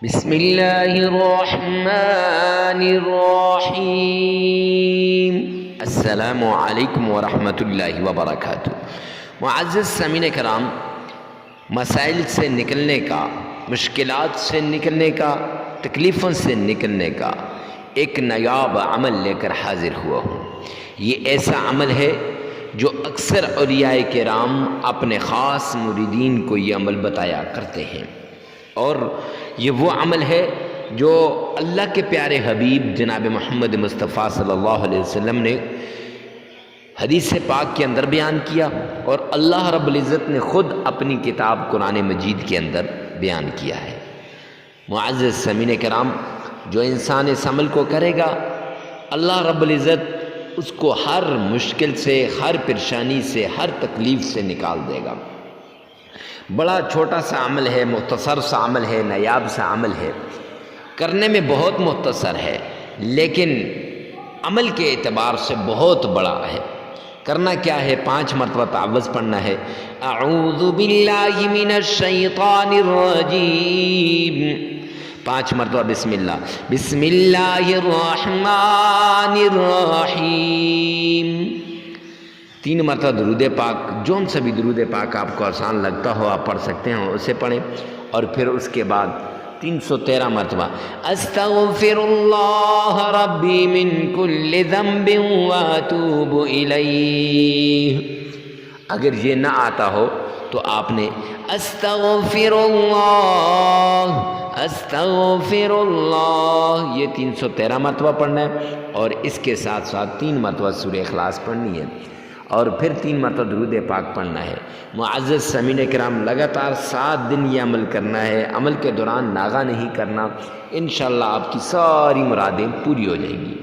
بسم اللہ الرحمن الرحیم۔ السلام علیکم ورحمۃ اللہ وبرکاتہ۔ معزز سامعین کرام، مسائل سے نکلنے کا، مشکلات سے نکلنے کا، تکلیفوں سے نکلنے کا ایک نایاب عمل لے کر حاضر ہوا ہوں۔ یہ ایسا عمل ہے جو اکثر اولیاء کرام اپنے خاص مریدین کو یہ عمل بتایا کرتے ہیں، اور یہ وہ عمل ہے جو اللہ کے پیارے حبیب جناب محمد مصطفیٰ صلی اللہ علیہ وسلم نے حدیث پاک کے اندر بیان کیا، اور اللہ رب العزت نے خود اپنی کتاب قرآن مجید کے اندر بیان کیا ہے۔ معزز سامعین کرام، جو انسان اس عمل کو کرے گا، اللہ رب العزت اس کو ہر مشکل سے، ہر پریشانی سے، ہر تکلیف سے نکال دے گا۔ بڑا چھوٹا سا عمل ہے، مختصر سا عمل ہے، نایاب سا عمل ہے، کرنے میں بہت مختصر ہے، لیکن عمل کے اعتبار سے بہت بڑا ہے۔ کرنا کیا ہے؟ 5 مرتبہ تعوذ پڑھنا ہے۔ اعوذ باللہ من الشیطان الرجیم، 5 مرتبہ بسم اللہ، بسم اللہ الرحمن الرحیم، 3 مرتبہ درود پاک، جون سا بھی درود پاک آپ کو آسان لگتا ہو آپ پڑھ سکتے ہیں، اسے پڑھیں، اور پھر اس کے بعد 313 مرتبہ استغفر اللہ ربی من کل ذنب واتوب الیہ۔ اگر یہ نہ آتا ہو تو آپ نے استغفر اللہ یہ 313 مرتبہ پڑھنا ہے، اور اس کے ساتھ ساتھ 3 مرتبہ سورہ اخلاص پڑھنی ہے، اور پھر 3 مرتبہ درود پاک پڑھنا ہے۔ معزز سامعین کرام، لگاتار 7 دن یہ عمل کرنا ہے، عمل کے دوران ناغہ نہیں کرنا، انشاءاللہ آپ کی ساری مرادیں پوری ہو جائیں گی۔